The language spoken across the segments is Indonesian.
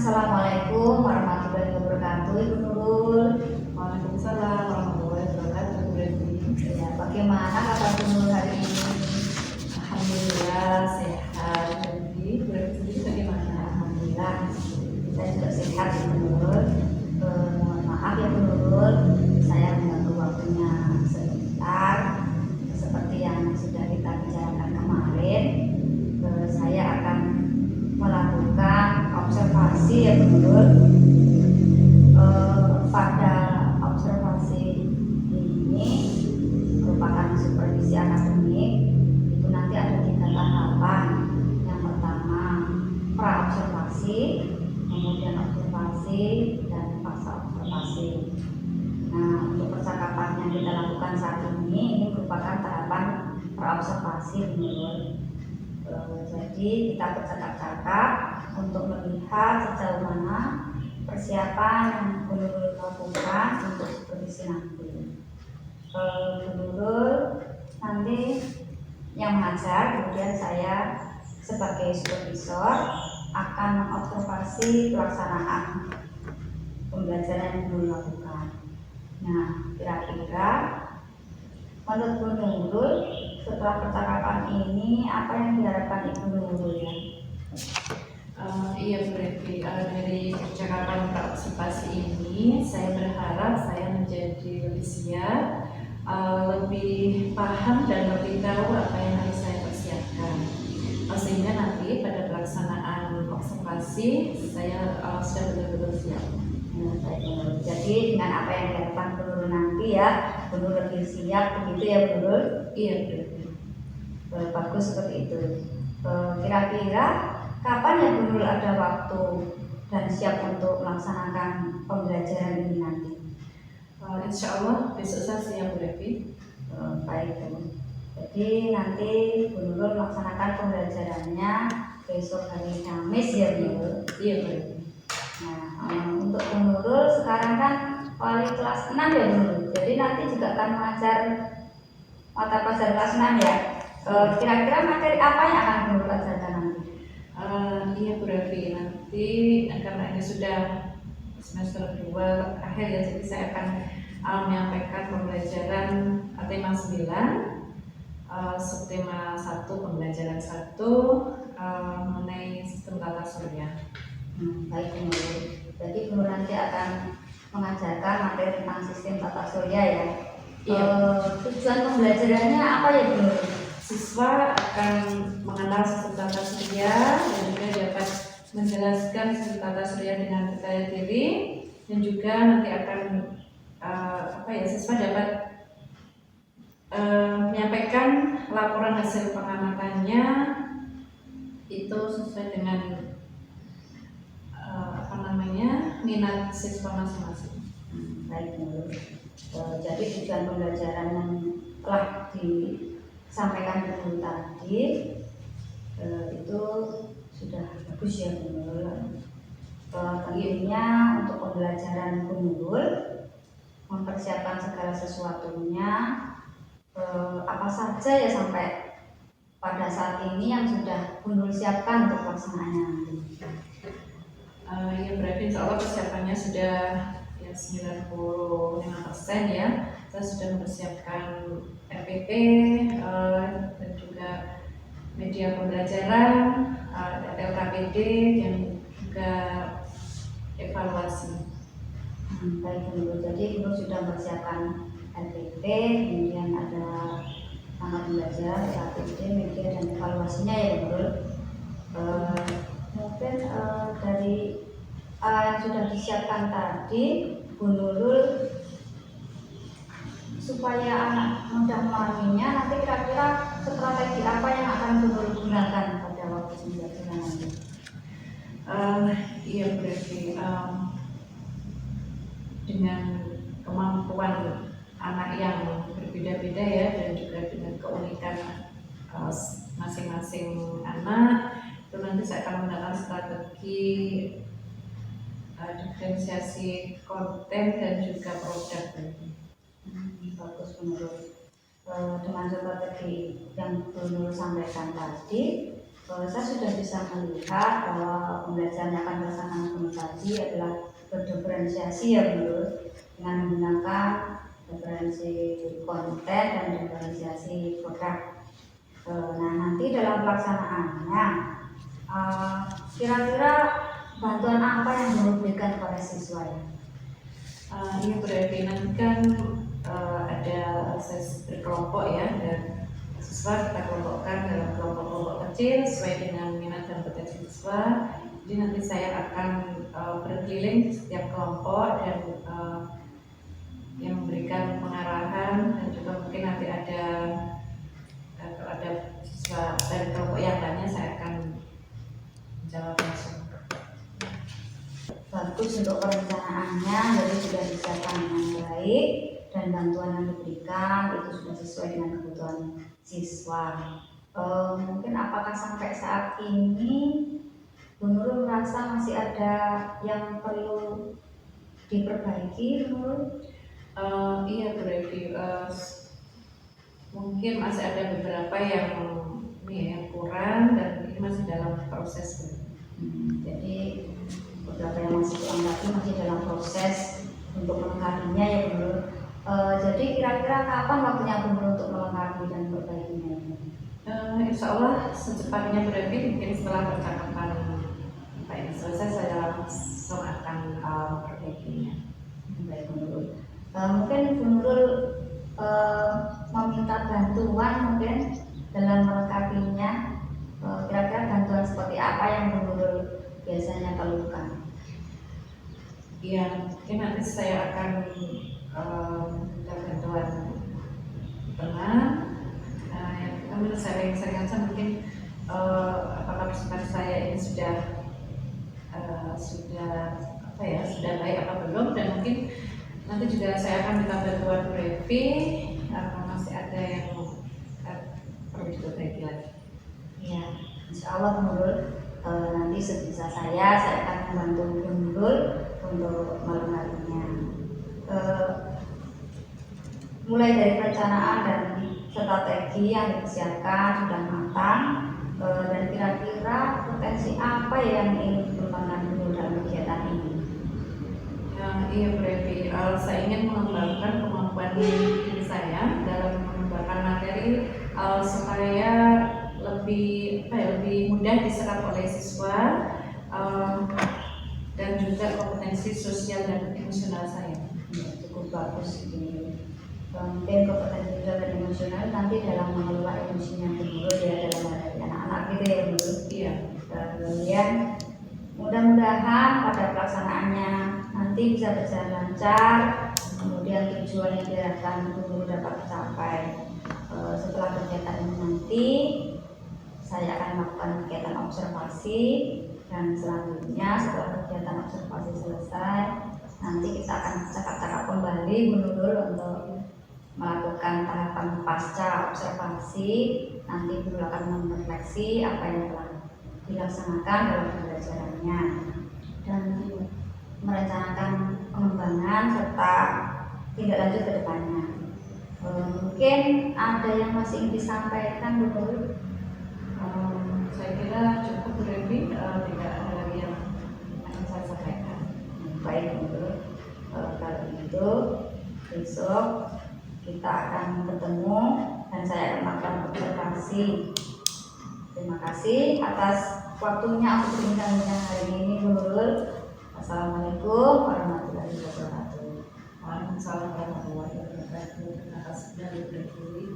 Assalamualaikum warahmatullahi wabarakatuh, Ibu Nurul. Waalaikumsalam warahmatullahi wabarakatuh, Bu Devi. Ya, bagaimana kabar Ibu Nurul hari ini? Alhamdulillah sehat. Jadi Bu Devi sendiri bagaimana? Alhamdulillah, saya juga sehat, Ibu Nurul. Mohon maaf ya Bu Nurul, saya mengganggu waktunya sebentar. Seperti yang sudah kita bicarakan kemarin, saya akan melakukan observasi ya Bu Nurul. Pada observasi ini merupakan supervisi akademik. Itu nanti ada 3 tahapan. Yang pertama pra-observasi, kemudian observasi, dan pasca observasi. Nah, untuk percakapan yang kita lakukan saat ini merupakan tahapan pra-observasi Bu Nurul. Jadi kita bercakap-cakap untuk melihat sejauh mana persiapan yang Bu Nurul lakukan untuk supervisi nanti. Bu Nurul nanti yang mengajar, kemudian saya sebagai supervisor akan mengobservasi pelaksanaan pembelajaran yang Bu Nurul lakukan. Nah, kira-kira menurut Bu Nurul setelah percakapan ini apa yang diharapkan Ibu Nurul ya? Iya Bu Devi, dari percakapan observasi ini saya berharap saya menjadi lebih siap, lebih paham dan lebih tahu apa yang harus saya persiapkan, sehingga nanti pada pelaksanaan observasi saya sudah betul-betul siap. Jadi dengan apa yang diharapkan Bu Nurul nanti ya, Bu Nurul lebih siap begitu ya Bu Nurul? Iya Bu Devi. Bagus seperti itu. Kira-kira kapan ya Bu Nurul ada waktu dan siap untuk melaksanakan pembelajaran ini nanti? Insya Allah besok saya siap Bu Devi. Baik Bu. Jadi nanti Bu Nurul melaksanakan pembelajarannya besok hari Kamis ya Bu Nurul? Iya Bu Devi. Nah, untuk Bu Nurul sekarang kan wali kelas 6 ya Bu Nurul. Jadi nanti juga akan mengajar mata pelajaran kelas 6 ya. Kira-kira materi apa yang akan Bu Nurul ajarkan nanti? Iya Bu Devi, nanti karena ini sudah semester 2 akhir ya, jadi saya akan menyampaikan pembelajaran tema 9, subtema 1 pembelajaran 1 mengenai sistem tata surya. Baik Bu Nurul. Jadi Bu Nurul nanti akan mengajarkan materi tentang sistem tata surya ya. Iya. Tujuan pembelajarannya apa ya Bu Nurul? Siswa akan mengenal sistem tata surya dan juga dapat menjelaskan sistem tata surya dengan percaya diri, dan juga nanti akan siswa dapat menyampaikan laporan hasil pengamatannya itu sesuai dengan minat siswa masing-masing. Baik Bu Nurul. Jadi tujuan pembelajaran yang telah disampaikan Bu Nurul tadi itu sudah bagus ya Bu Nurul. Tentunya untuk pembelajaran Bu Nurul mempersiapkan segala sesuatunya, apa saja ya sampai pada saat ini yang sudah Bu Nurul siapkan untuk pelaksanaannya nanti. Ya berarti insya Allah persiapannya sudah ya 95% ya. Saya sudah mempersiapkan RPP dan juga media pembelajaran, LKPD dan juga evaluasi. Baik Bu Nurul, jadi Bu Nurul sudah mempersiapkan RPP, kemudian ada tanggal pembelajaran, LKPD, media dan evaluasinya ya Bu Nurul. Mungkin dari yang sudah disiapkan tadi Bu Nurul, supaya anak mudah memahaminya, nanti kira-kira strategi apa yang akan Bu Nurul gunakan pada waktu pembelajaran nanti? Iya berarti dengan kemampuan anak yang berbeda-beda ya, dan juga dengan keunikan masing-masing anak, itu nanti saya akan menggunakan strategi diferensiasi konten dan juga produk. Bagus Bu Nurul. Dengan strategi yang Bu Nurul sampaikan tadi, Saya sudah bisa melihat bahwa pembelajaran yang akan dilaksanakan penuh tadi adalah berdiferensiasi ya menurut, dengan menggunakan diferensi konten dan diferensiasi produk. Nah, nanti dalam pelaksanaannya kira-kira bantuan apa yang diberikan kepada siswa ya? Ini berarti nanti kan ada sesi berkelompok ya, dan siswa kita kelompokkan dalam kelompok-kelompok kecil sesuai dengan minat dan potensi siswa. Jadi nanti saya akan berkeliling di setiap kelompok dan yang memberikan pengarahan, dan juga mungkin nanti kalau ada siswa dari kelompok yang lainnya saya akan menjawab langsung. Bagus untuk perencanaannya, jadi sudah disiapkan dengan baik dan bantuan yang diberikan itu sudah sesuai dengan kebutuhan siswa. Mungkin apakah sampai saat ini Bu Nurul merasa masih ada yang perlu diperbaiki, Bu Nurul? Iya Bu Revi, mungkin masih ada beberapa yang kurang dan ini masih dalam proses. Jadi beberapa yang masih kurang lagi masih dalam proses untuk melengkapinya ya Bu Nurul. Jadi kira-kira kapan waktunya Bu Nurul untuk melengkapi dan memperbaikinya? Insya Allah secepatnya Bu Revi, mungkin setelah percakapan Pak ini selesai saya langsung akan memperbaikinya. Baik Bu Nurul. Mungkin Bu Nurul meminta bantuan mungkin dalam melengkapinya. Kira-kira bantuan seperti apa yang Bu Nurul biasanya perlukan? Iya, mungkin nanti saya akan minta bantuan teman. Yang kita menurut saya saja mungkin apakah presentasi saya ini sudah baik atau belum, dan mungkin nanti juga saya akan minta bantuan Revi atau masih ada yang perlu diperbaiki lagi. Ya, insya Allah Bu Nurul, nanti sebisa saya akan membantu Bu Nurul untuk melengkapinya. Mulai dari perencanaan dan strategi yang disiapkan sudah matang, dan kira-kira potensi apa yang ingin dikembangkan Bu Nurul dalam kegiatan ini? Iya Bu Revi, saya ingin mengembangkan kemampuan diri saya dalam mengembangkan materi supaya lebih mudah diserap oleh siswa, dan juga kompetensi sosial dan emosional saya. Ya, cukup bagus ini. Mungkin kompetensi sosial dan emosional nanti dalam mengelola emosinya Bu Nurul ya, dalam menghadapi anak-anak gitu ya Bu Nurul. Iya. Kemudian mudah-mudahan pada pelaksanaannya nanti bisa berjalan lancar, kemudian tujuan yang diharapkan Bu Nurul dapat tercapai. Setelah kegiatan ini nanti saya akan melakukan kegiatan observasi, dan selanjutnya setelah kegiatan observasi selesai nanti kita akan cakap-cakap kembali Bu Nurul untuk melakukan tahapan pasca observasi. Nanti Bu Nurul akan merefleksi apa yang telah dilaksanakan dalam pembelajarannya dan merencanakan pengembangan serta tindak lanjut ke depannya. Mungkin ada yang masih ingin disampaikan Bu Nurul? Saya kira cukup Bu Revi, tidak ada lagi yang akan saya sampaikan. Baik Bu Nurul, kalau begitu besok kita akan bertemu dan saya akan melakukan observasi. Terima kasih atas waktunya untuk berbincang-bincang hari ini Bu Nurul. Assalamualaikum warahmatullahi wabarakatuh. Waalaikumsalam warahmatullahi wabarakatuh. Terima kasih sudah berdiri.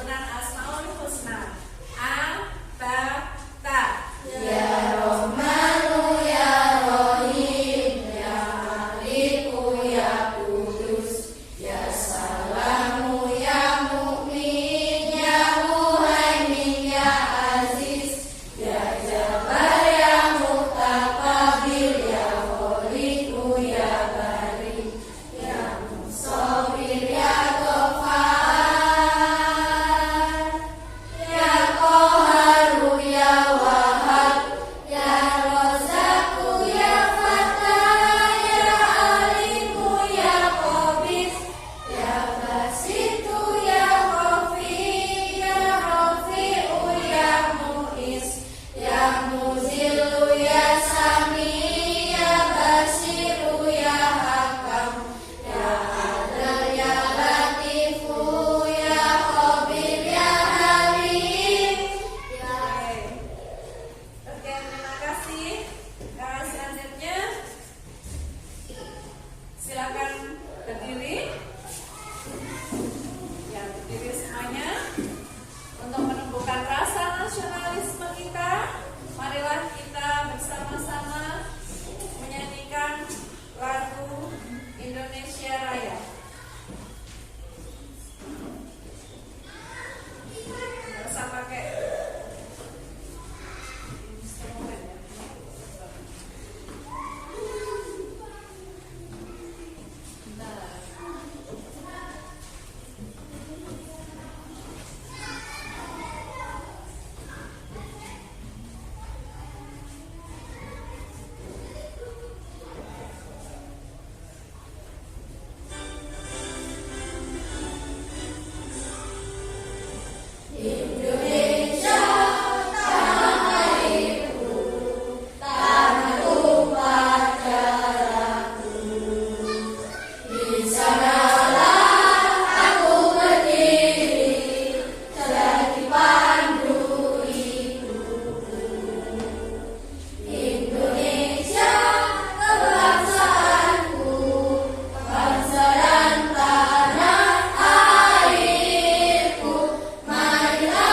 santunan Asmaul Husna. A, ba, ta. Silakan berdiri. Ya, berdiri semuanya. Untuk menumbuhkan rasa nasionalisme kita, marilah kita bersama-sama menyanyikan lagu Indonesia Raya. Nggak usah pakai instrumen ya. Marilah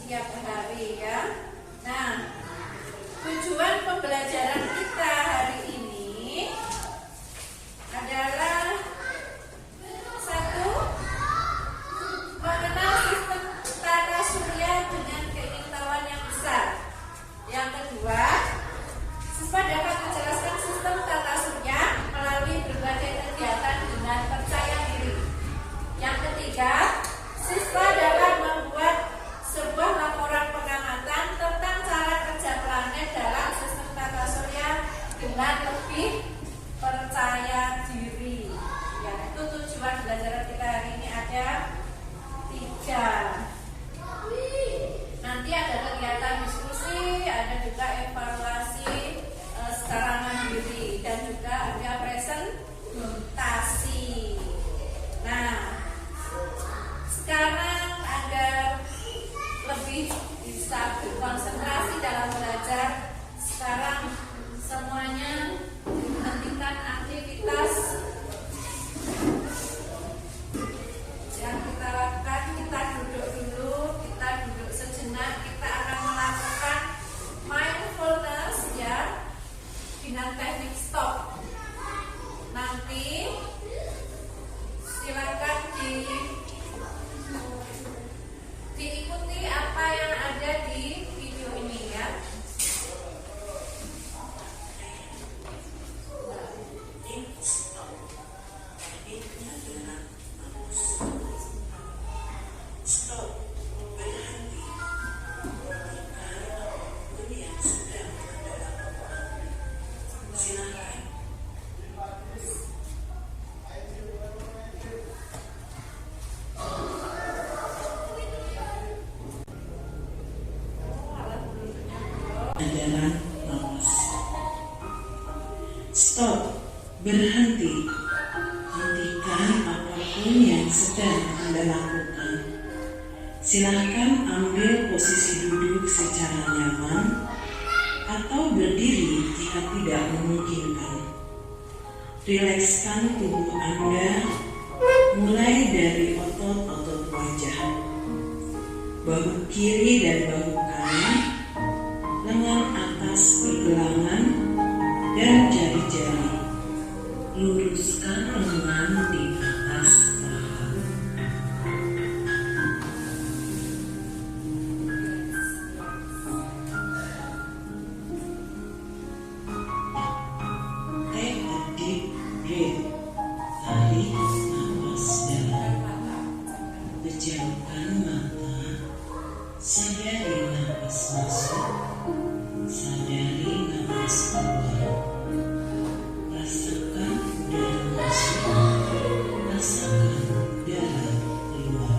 setiap hari ya. Nah, tujuan pembelajaran kita hari ini adalah satu, mengenal sistem tata surya dengan keingin-tahuan yang besar. Yang kedua, siswa dapat menjelaskan sistem tata surya melalui berbagai kegiatan dengan percaya diri. Yang ketiga, siswa dapat membuat sebuah laporan pengamatan tentang cara kerja planet dalam sistem tata surya dengan lebih percaya diri. Ya, itu tujuan belajar kita hari ini ada 3. Nanti ada kegiatan diskusi, ada juga evaluasi secara mandiri, dan juga ada presentasi. Nah, sekarang agar lebih bisa berkonsentrasi dalam belajar, sekarang semuanya hentikan aktivitas yang kita lakukan. Kita duduk dulu, kita duduk sejenak. Kita akan melakukan mindfulness ya, dengan teknik stop. Nanti silakan diikuti apa yang ada di video ini ya. Adalah napas. Stop, berhenti. Hentikan apapun yang sedang Anda lakukan. Silakan ambil posisi duduk secara nyaman atau berdiri jika tidak memungkinkan. Rilekskan tubuh Anda mulai dari otot-otot wajah, bahu kiri dan bahu kanan, lengan atas pergelangan dan jari-jari. Luruskan lengan di atas paha. Take a deep breath. Tarik nafas dalam. Pejamkan mata. Sadari nafas masuk. Sadari nafas keluar. Rasakan udara masuk. Rasakan udara keluar.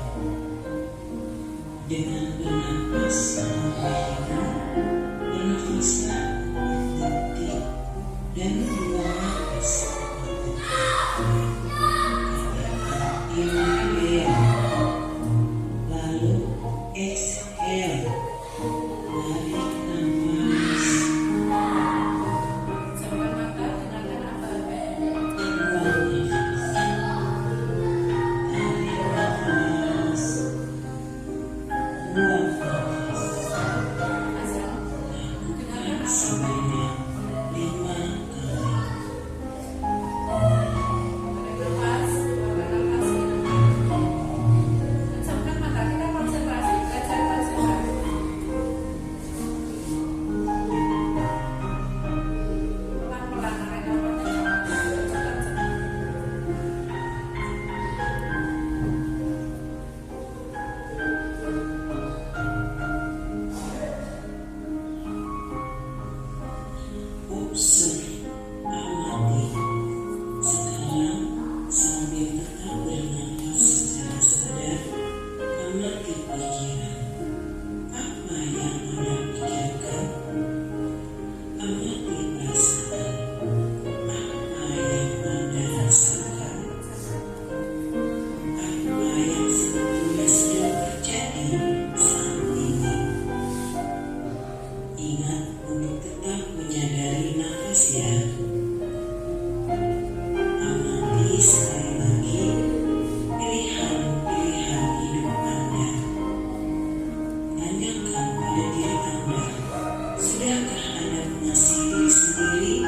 Dengan bernapas sampai hidung, bernafaslah 4 detik dan buang nafas 4 detik. Katakan inhale, lalu exhale. Tarik nafas, tanyakan pada diri Anda, sudahkah Anda mengasihi diri sendiri?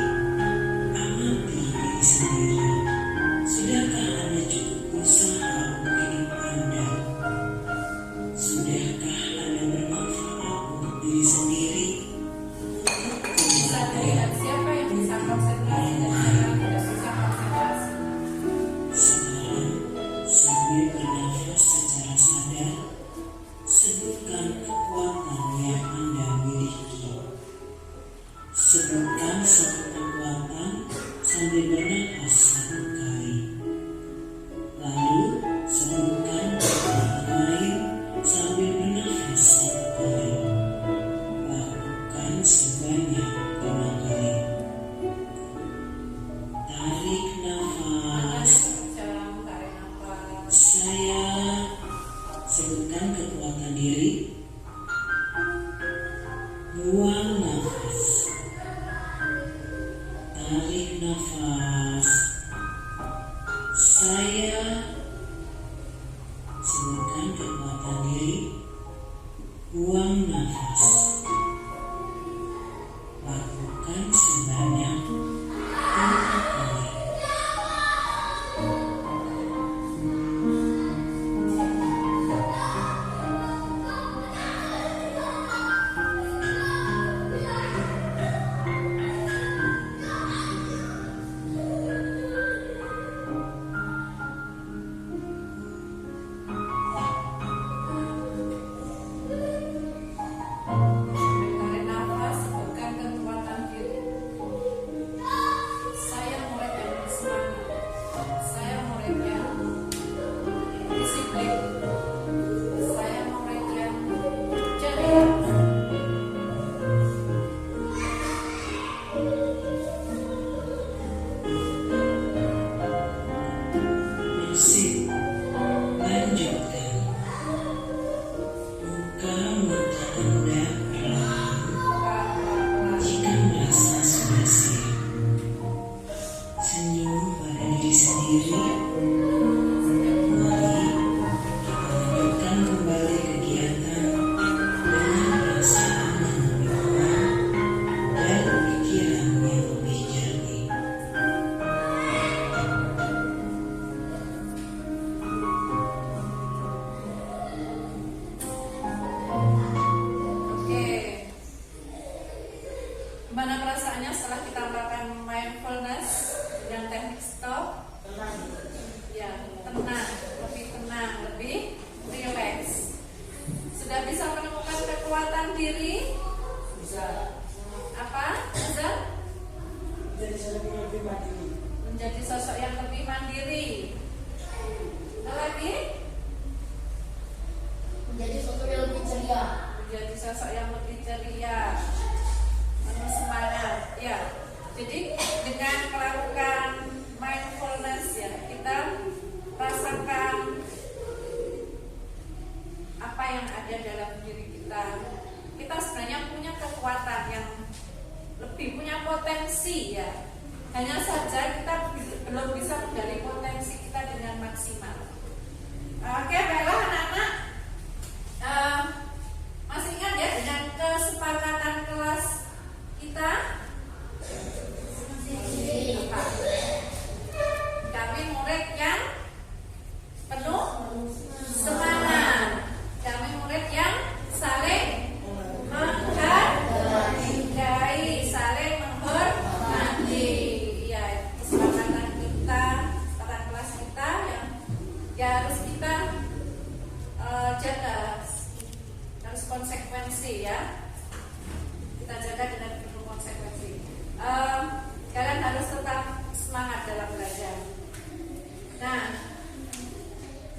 Amati diri sendiri. Sudahkah Anda cukup berusaha untuk hidup Anda? Sudahkah Anda bermanfaat untuk diri sendiri? Bisa dilihat siapa yang bisa konsentrasi dan siapa yang tidak bisa konsentrasi. Sekarang, sambil bernafas secara sadar, sebutkan kekuatan yang Anda miliki. Sebutkan satu kekuatan sambil bernafas satu kali. Lalu, sebutkan kekuatan lain sambil bernafas satu kali. Lakukan sebanyak 5 kali. Tarik nafas. Jam, tarik nafas. Saya sebutkan kekuatan diri. Buang nafas. Tarik nafas. Saya sebutkan kekuatan diri. Buang nafas. Lakukan sebanyak 5 kali. Tarik nafas, sebutkan kekuatan diri. Saya murid yang bersemangat. Saya murid yang disiplin. Saya murid yang ceria. Masih lanjutkan. Buka mata Anda perlahan jika merasa sudah siap. Senyum pada diri sendiri. Mari kita lanjutkan kembali kegiatan dengan perasaan yang lebih tenang dan pikiran yang lebih jernih. Oke. Gimana perasaannya setelah kita melakukan mindfulness dengan teknik stop? Ya, tenang, lebih relax. Sudah bisa menemukan kekuatan diri? Bisa. Apa? Bisa? Menjadi sosok yang lebih mandiri. Ada lagi? Menjadi sosok yang lebih ceria. Menjadi sosok yang lebih ceria, penuh semangat. Ya, jadi dengan melakukan mindfulness ya, kita rasakan apa yang ada dalam diri kita. Kita sebenarnya punya kekuatan yang lebih, punya potensi ya. Hanya saja kita belum bisa menggali potensi kita dengan maksimal. Oke, baiklah anak-anak. Masih ingat ya dengan kesepakatan kelas kita? Apa? Kami murid yang penuh semangat. Kami murid yang saling menghargai, saling menghormati. Ya, kesepakatan kita, kesepakatan kelas kita yang ya harus kita jaga. Harus konsekuensi ya, kita jaga dengan penuh konsekuensi. Kalian harus tetap semangat dalam belajar. Nah,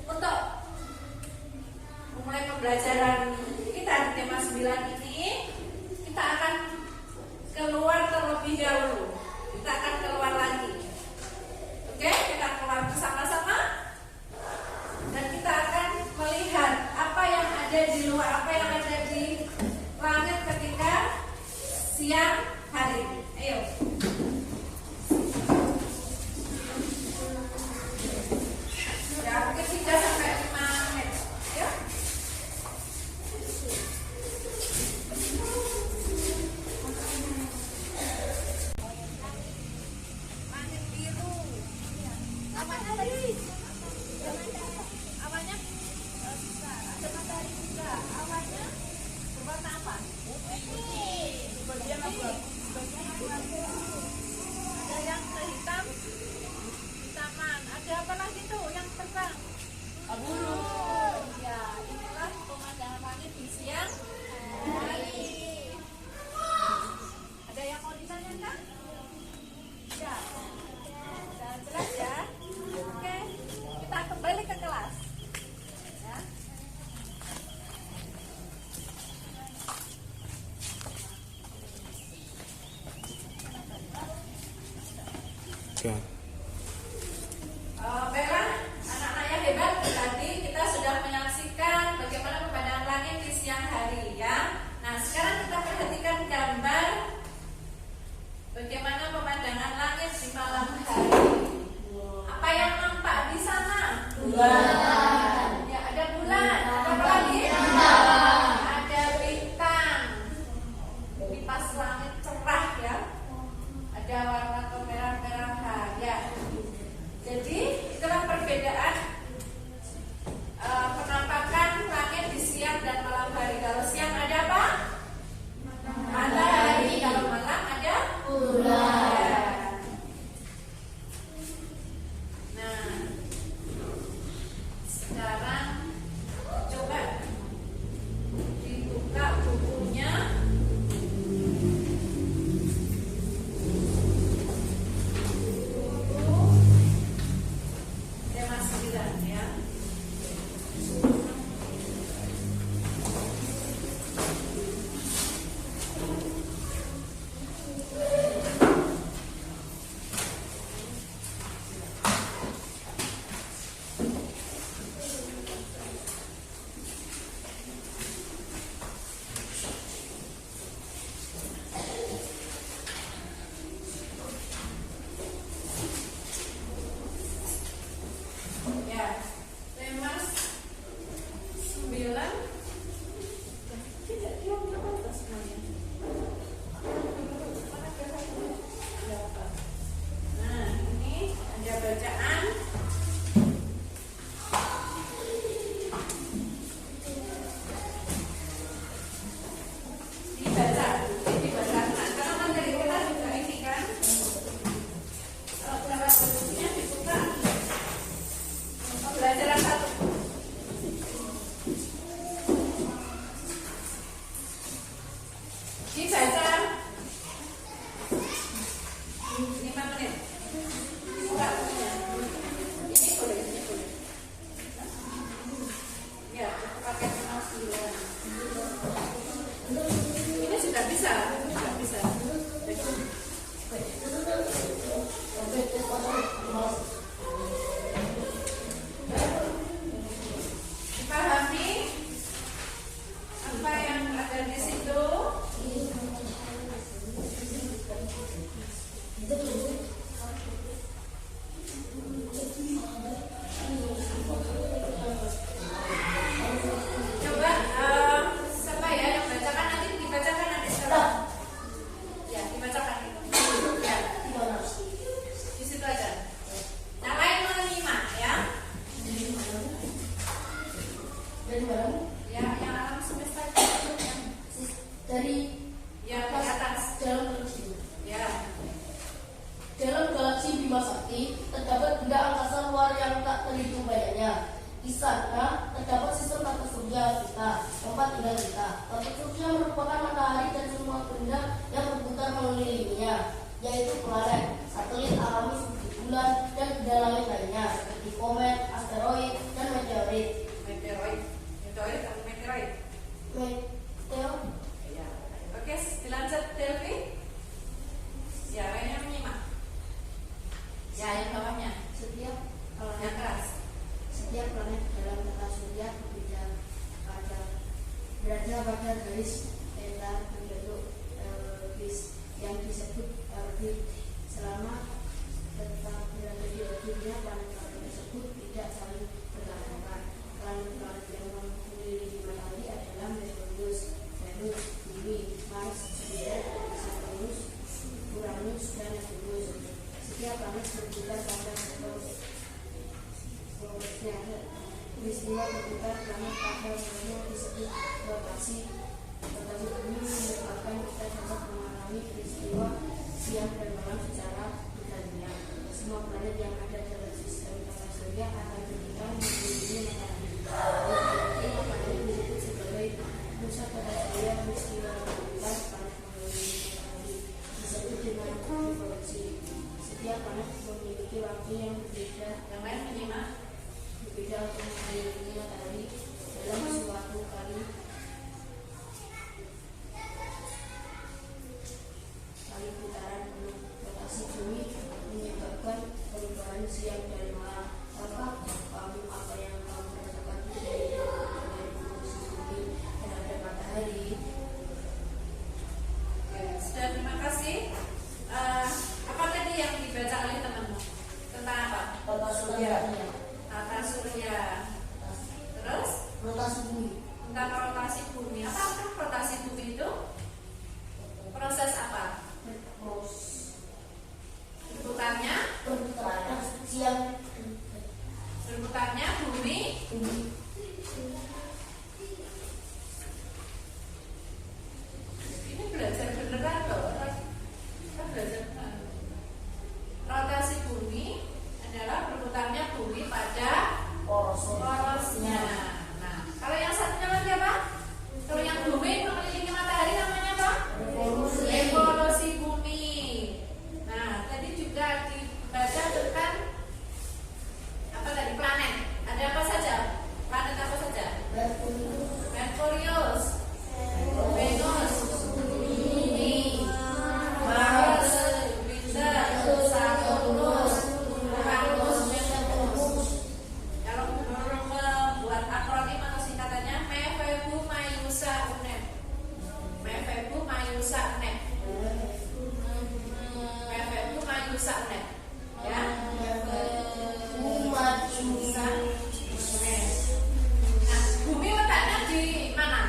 untuk memulai pembelajaran kita di tema 9 ini, kita akan keluar terlebih dahulu. Kita akan keluar lagi. Oke, kita keluar bersama-sama. Dan kita akan melihat apa yang ada di luar, apa yang ada di langit ketika siang hari. Ayo. Ya, mungkin 3 sampai 5 menit. Ya. Ada yang hitam, hitaman. Ada apa lagi tuh yang terbang? Burung. Ya, inilah pemandangan langit di siang hari. Ada yang mau ditanyakan? Ya. Sudah jelas ya? Oke, kita kembali ke kelas. Ya. Baiklah, anak-anak yang hebat, tadi kita sudah menyaksikan bagaimana pemandangan langit di siang hari ya. Nah, sekarang kita perhatikan gambar bagaimana pemandangan langit di malam hari. Apa yang nampak di sana? Bulan. Ya, ada bulan. Ada apa lagi? Ada bintang. Di pas langit cerah ya. Ada warna kemerah-merahan ya. Jadi itulah perbedaan penampakan langit di siang dan malam hari. Kalau siang ada apa? Matahari. Kalau malam ada bulan. Nah, sekarang coba dibuka bukunya. Tema 9 ya. Ya, tema 9 tidak dibaca semuanya. Nah, ini ada bacaan. Dibaca. Nah, karena materi kita juga ini kan. Kalau dapat bukunya dibuka. Pembelajaran 1. Dibaca 5 menit. Buka bukunya. Ini boleh. Ya, pakai tema 9. Ini sudah bisa. Dipahami apa yang ada di situ? Coba siapa ya yang bacakan, nanti dibacakan nanti sekarang. Ya, dibacakan itu. Ya, di situ aja. Yang lain menyimak ya. Ya, yang alam semesta itu yang Dari yang di atas. dalam galaksi. Ya. Dalam galaksi Bima Sakti terdapat benda angkasa luar yang tak terhitung banyaknya. Di sana terdapat sistem tata surya kita, tempat tinggal kita. Tata surya merupakan matahari dan semua benda yang berputar mengelilinginya, yaitu planet, satelit alami seperti bulan dan benda langit lainnya seperti komet, asteroid, dan meteorit. Meteoroid atau meteoroid. Meteor Ya. Oke, dilanjut Delvi. Ya, lainnya menyimak. Ya, yang bawahnya. setiap Yang keras. Setiap planet dalam tata surya berada pada garis peta berbentuk elipsis yang disebut orbit. Selama tetap berada di orbitnya, planet-planet tersebut tidak saling bertabrakan. Planet-planet yang mengelilingi matahari adalah Merkurius, Venus, Bumi, Mars, Jupiter, Saturnus, Uranus, dan Neptunus. Setiap planet berputar pada peristiwa berputar planet pada umumnya disebut rotasi. Rotasi ini menyebabkan kita dapat mengalami peristiwa sesuatu yang berbeda. Yang lain menyimak. Berbeda untuk mengelilingi matahari dalam suatu kali putaran penuh. Rotasi bumi menyebabkan perubahan siang dan malam. Apa yang kamu rasakan dari posisi bumi terhadap matahari? Oke, sudah, terima kasih. Apa tadi yang dibaca oleh temanmu? Tentang apa? Tata surya. Tata surya. Terus Rotasi bumi. tentang rotasi bumi. Apa rotasi bumi itu? Proses apa? Berputarnya, Perputaran siang berputarnya bumi. Ini belajar beneran loh. Kita belajar beneran. Rotasi bumi adalah berputarnya bumi pada porosnya. Nah, kalau yang satunya lagi apa? Kalau yang bumi mengelilingi matahari namanya apa? Revolusi bumi. Nah, tadi juga dibaca tentang apa tadi? Planet. Ada apa saja? Planet apa saja? Merkurius, Venus, Bumi, Mars, Jupiter, Saturnus, Uranus, Neptunus. Kalau membuat akronim atau singkatannya Mephebu Mayusa Unet. Mephebu Mayusa Unet. Mephebu Mayusa Unet. Ya. Mayusa Unet. Nah, bumi letaknya di mana?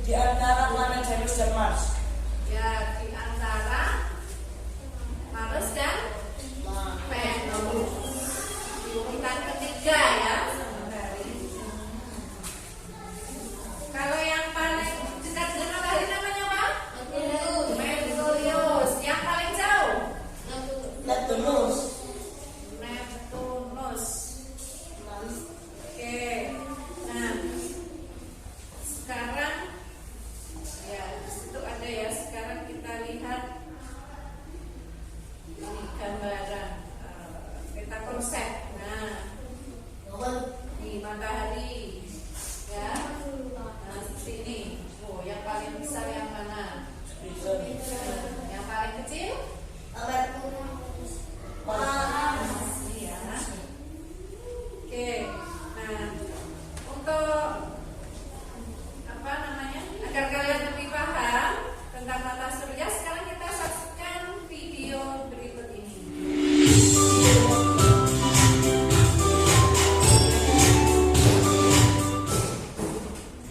di antara planet Venus dan Mars. Ya, di antara Mars dan Venus. Di urutan ketiga ya. Kalau yang paling dekat dengan matahari namanya apa? Merkurius. Yang paling jauh? Neptunus. Neptunus. Oke. Nah, sekarang ya di situ ada ya. Sekarang kita lihat ini gambaran peta konsep. Nah, di matahari ya. Nah, seperti ini. Oh, yang paling besar yang mana? Yang paling kecil? Iya. Oke. Nah, untuk apa namanya? Agar kalian lebih paham tentang tata surya, sekarang kita saksikan video berikut ini.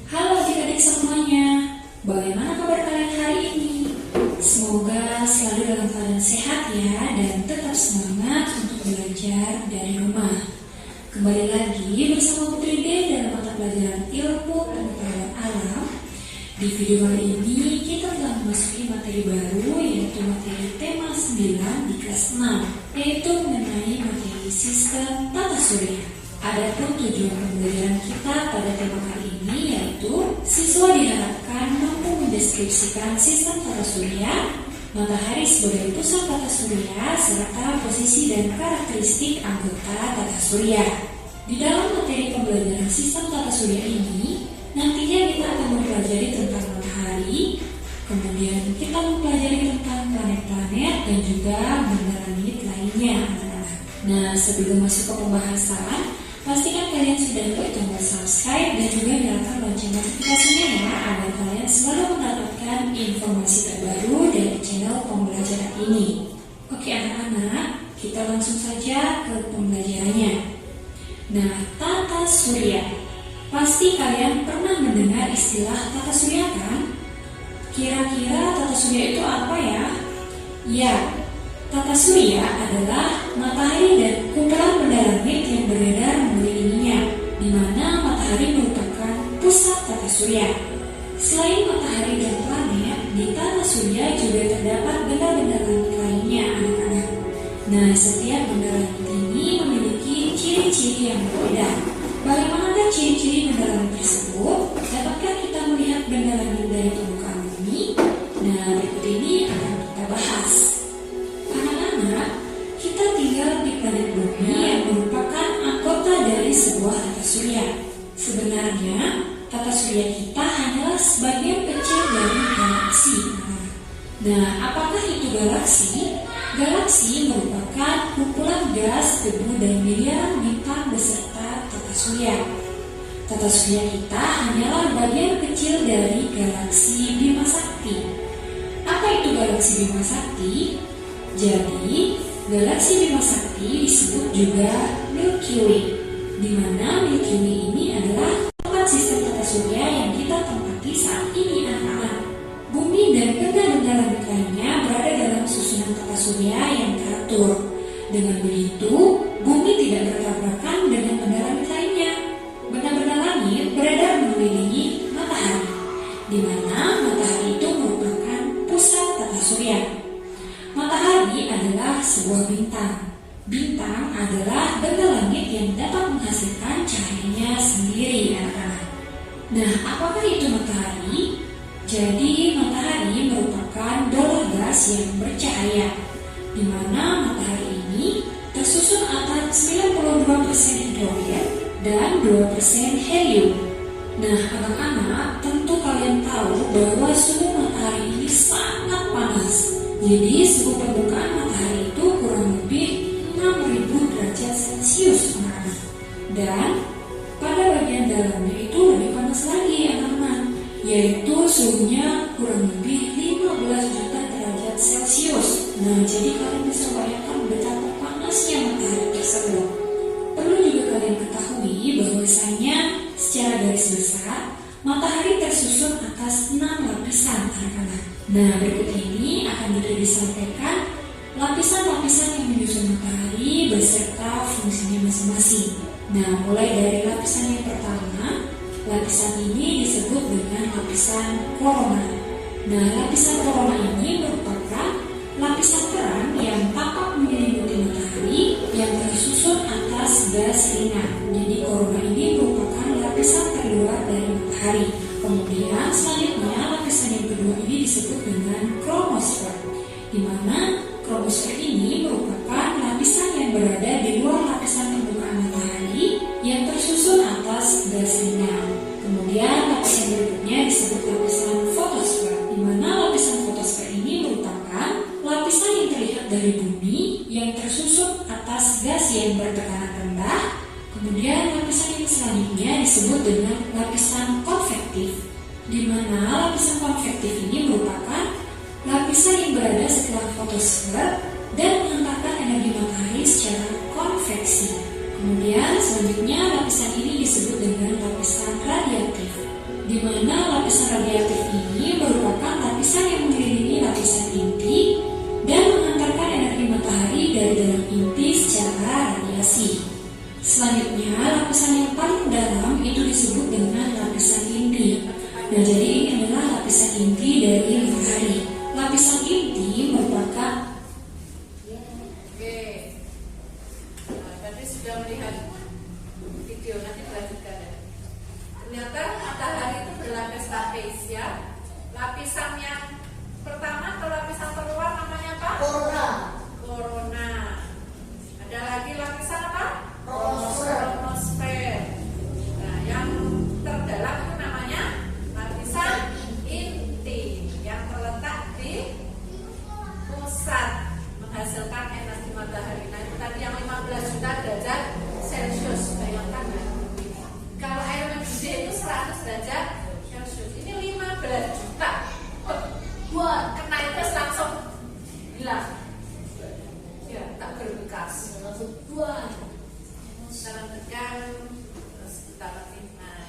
Halo adik-adik semuanya, bagaimana kabar kalian hari ini? Semoga selalu dalam keadaan sehat ya, dan tetap semangat untuk belajar dari rumah. Kembali lagi bersama Putri D dalam mata pelajaran ilmu pengetahuan alam. Di video kali ini kita telah memasuki materi baru, yaitu materi tema 9 di kelas 6, yaitu mengenai materi sistem tata surya. Adapun tujuan pembelajaran kita pada tema kali ini yaitu siswa diharapkan mampu mendeskripsikan sistem tata surya, matahari sebagai pusat tata surya, serta posisi dan karakteristik anggota tata surya. Di dalam materi pembelajaran sistem tata surya ini, nantinya kita akan mempelajari tentang matahari, kemudian kita mempelajari tentang planet-planet dan juga benda langit lainnya, anak-anak. Nah, sebelum masuk ke pembahasan, pastikan kalian sudah klik tombol subscribe dan juga nyalakan lonceng notifikasinya ya, agar kalian selalu mendapatkan informasi terbaru dari channel pembelajaran ini. Oke anak-anak, kita langsung saja ke pembelajarannya. Nah, tata surya. Pasti kalian pernah mendengar istilah tata surya kan? Kira-kira tata surya itu apa ya? Ya, tata surya adalah matahari dan kumpulan benda langit yang beredar mengelilinginya, di mana matahari merupakan pusat tata surya. Selain matahari dan planet, di tata surya juga terdapat benda-benda langit lainnya, anak-anak. Nah, setiap benda langit ini memiliki ciri-ciri yang berbeda. Bagaimanakah ciri-ciri benda langit tersebut? Dapatkah kita melihat benda langit dari permukaan bumi? Nah, berikut ini akan kita bahas. Anak-anak, Nah, apakah itu galaksi? Galaksi merupakan kumpulan gas, debu, dan miliaran bintang beserta tata surya. Tata surya kita hanyalah bagian kecil dari galaksi Bima Sakti. Apa itu galaksi Bima Sakti? Jadi, galaksi Bima Sakti disebut juga Milky Way, di mana Milky Way ini adalah tempat sistem tata surya yang kita tempati saat ini, anak-anak. Bumi dan benda-benda langit lainnya berada dalam susunan tata surya yang teratur. Dengan begitu, bumi tidak bertabrakan dengan benda langit lainnya. Benda-benda langit beredar mengelilingi matahari, di mana matahari itu merupakan pusat tata surya. Matahari adalah sebuah bintang. Bintang adalah benda langit yang dapat menghasilkan cahayanya sendiri, anak-anak. Nah, apakah itu matahari? Jadi, matahari merupakan bola gas yang bercahaya, di mana matahari ini tersusun atas 92% hidrogen dan 2% helium. Nah, anak-anak, tentu kalian tahu bahwa suhu matahari ini sangat panas. Jadi, suhu permukaan matahari itu kurang lebih 6.000 derajat Celcius, anak-anak. Dan pada bagian dalamnya itu lebih panas lagi, anak-anak, yaitu suhunya kurang lebih 15 juta derajat Celcius. Nah, jadi kalian bisa bayangkan betapa panasnya matahari tersebut. Perlu juga kalian ketahui bahwasanya secara garis besar matahari tersusun atas 6 lapisan, anak-anak. Nah, berikut ini akan disampaikan lapisan-lapisan yang menyusun matahari beserta fungsinya masing-masing. Nah, mulai dari lapisan yang pertama, lapisan ini disebut dengan lapisan korona. Nah, lapisan korona ini merupakan lapisan terang yang tampak menyelimuti matahari yang tersusun atas gas ringan. Jadi, korona ini merupakan lapisan terluar dari matahari. Kemudian, selanjutnya lapisan yang kedua ini disebut dengan kromosfer, di mana kromosfer ini merupakan lapisan yang berada di luar lapisan permukaan matahari yang tersusun atas gas ringan. Kemudian lapisan berikutnya disebut lapisan fotosfer, di mana lapisan fotosfer ini merupakan lapisan yang terlihat dari bumi yang tersusun atas gas yang bertekanan rendah. Kemudian lapisan yang selanjutnya disebut dengan lapisan konvektif, di mana lapisan konvektif ini merupakan lapisan yang berada setelah fotosfer dan mengantarkan energi matahari secara konveksi. Kemudian selanjutnya lapisan ini disebut dengan lapisan radiatif, di mana lapisan radiatif ini merupakan lapisan yang mengelilingi lapisan inti dan mengantarkan energi matahari dari dalam inti secara radiasi. Selanjutnya lapisan yang paling dalam itu disebut dengan lapisan inti. Nah, jadi ini adalah lapisan inti dari matahari. Lapisan inti merupakan tadi sudah melihat video, nanti dilanjutkan ya. Ternyata matahari itu berlapis-lapis ya. Lapisan yang pertama atau lapisan terluar namanya apa? Corona. Corona. Ada lagi lapisan apa? Kromosfer. Kromosfer. Nah, yang terdalam itu namanya lapisan inti yang terletak di pusat menghasilkan energi matahari. Nah, itu tadi yang 15 juta derajat Celcius. Bayangkan kan? Kalau air mendidih itu 100 derajat Celcius. Ini 15 juta. Buat kena itu langsung hilang. Ya, tak berbekas. Langsung buang. Kita lanjutkan, terus kita latih. Nah,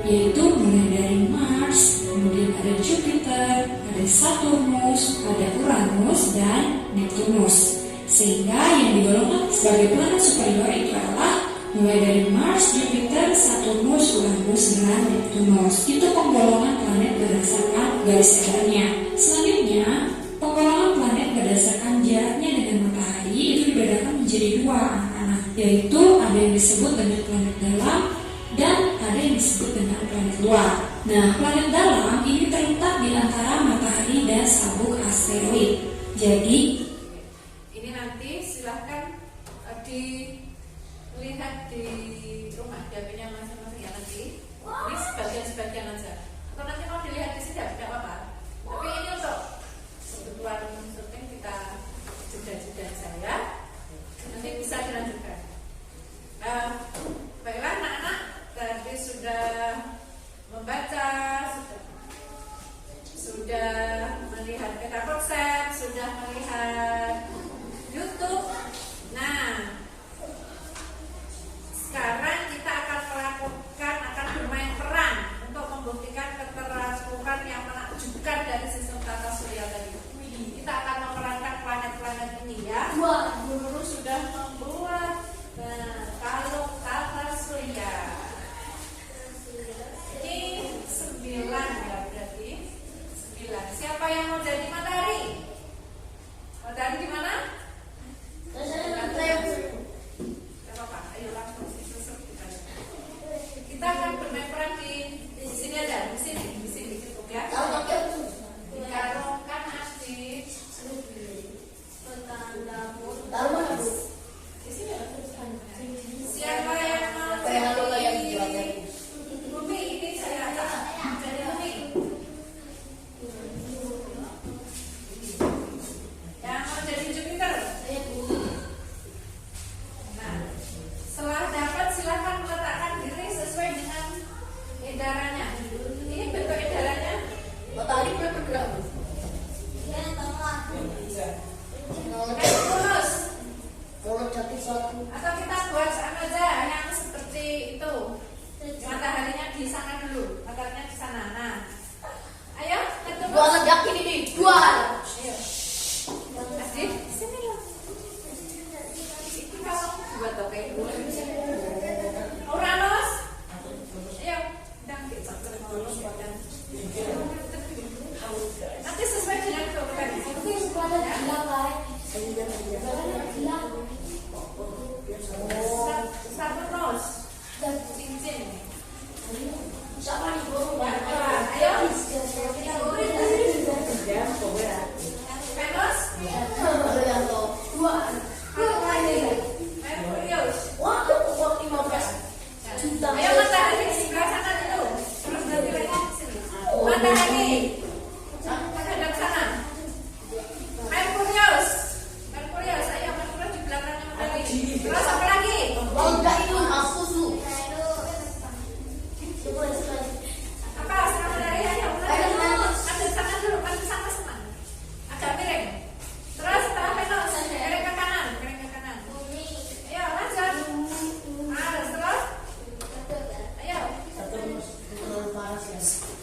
yaitu mulai dari Mars, kemudian ada Jupiter, ada Saturnus, ada Uranus, dan Neptunus. Sehingga yang digolongkan sebagai planet superior itu adalah mulai dari Mars, Jupiter, Saturnus, Uranus, dan Neptunus. Itu penggolongan planet berdasarkan garis edarnya. Selanjutnya, penggolongan planet berdasarkan jaraknya dengan matahari itu dibedakan menjadi dua, anak-anak, yaitu ada yang disebut dengan planet dalam dan ada yang disebut dengan planet luar. Nah, planet dalam ini terletak di antara matahari dan sabuk asteroid. Jadi, ini nanti silahkan dilihat di rumah HP-nya masing-masing ya nanti. Ini sebagian-sebagian aja. Atau nanti mau dilihat di sini tidak apa-apa. membaca, sudah melihat peta konsep, sudah melihat YouTube. Nah, sekarang kita akan bermain peran untuk membuktikan keteraturan yang menakjubkan dari sistem tata surya tadi. Kita akan memerankan planet-planet ini ya. Guru sudah membuat kalung tata surya. Ini 9 ya, berarti 9. Siapa yang mau jadi matahari? Matahari di mana? Ayo langsung kita akan bermain peran di sini aja, di sini cukup ya. Dikarungkan adik. Siapa yang mau jadi bumi? Ini saya jadi bumi. Yang mau jadi Jupiter? Nah, setelah dapat silakan meletakkan diri sesuai dengan edarannya. Ini bentuk edarannya. Matahari bergerak. Terus Kalau jatuh satu. atau kita buat sama aja yang seperti itu. Mataharinya di sana dulu, mataharinya di sana. Nah, ayo ketemu. Dua ledak ini nih. Dua. Ayo. Adik, sini loh. Ini kalau buat oke. Uranus. Ayo, kita terus pada. Nanti sesuai dengan urutan. Saturnus. Cincin. Siapa nih guru? Ayo, kita urin. Venus. Dua. Apa lagi? Merkurius. Wah, uang 15 juta. Ayo matahari di sebelah sana dulu. Terus nanti lagi ke sini. Matahari. Menghadap sana. Merkurius. Ayo Merkurius di belakangnya matahari. Terus apa lagi? Oh, enggak itu mas susu. Apa? Sekarang matahari ayo. Ada sana dulu, masih sama. Agak miring. Terus setelah Venus, miring ke kanan. Ayo lanjut. Terus. Ayo.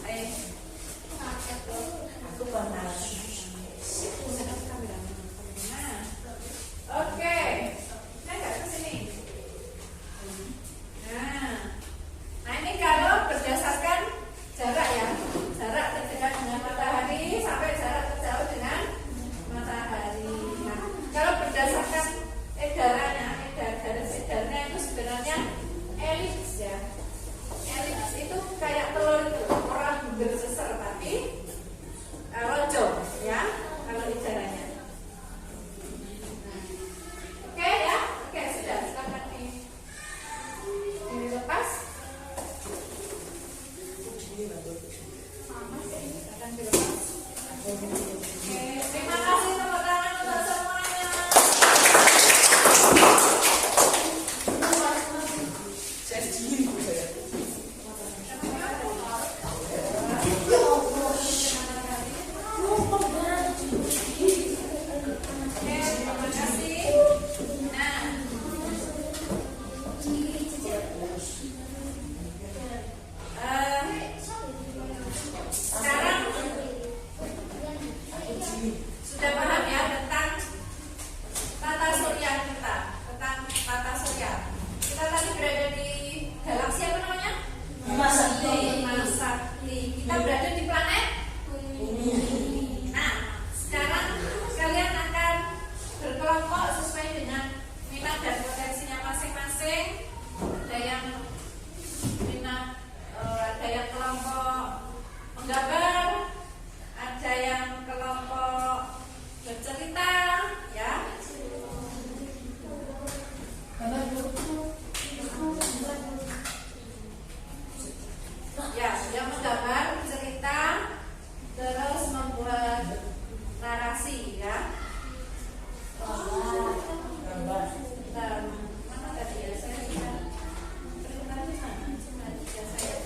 Ayo. Aku panas. Nah, oke. Nggak ke sini. Nah ini kalau berdasarkan jarak ya, jarak terdekat dengan matahari sampai jarak terjauh dengan matahari. Nah, kalau berdasarkan garis edarnya itu sebenarnya elips ya. Elips itu kayak telur itu, orang bersesar tapi lonjong ya kalau edarannya. Oke ya, oke sudah silakan dilepas. Akan dilepas. Oke, terima kasih tepuk tangan untuk semuanya. Terima kasih. Nah, sekarang sudah paham ya tentang tata surya kita, tentang tata surya. Kita tadi berada di galaksi apa namanya? Bima Sakti. Kita berada di planet Bumi. Nah, sekarang kalian akan berkelompok sesuai dengan minat dan potensinya masing-masing. Ada yang minat, ada yang kelompok menggambar, ada yang kelompok bercerita, ya. Ya, yang menggambar, bercerita, terus membuat narasi, ya. Bentar, mana tadi ya? Saya sudah presentasi mana? Ya, saya.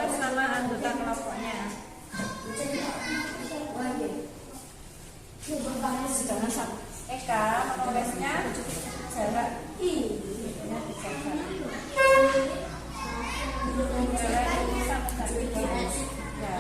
atas nama anggota kelompoknya. Sedangkan Eka menulisnya jarak I. Ya, dijaga. Jarak ini sama dengan ya,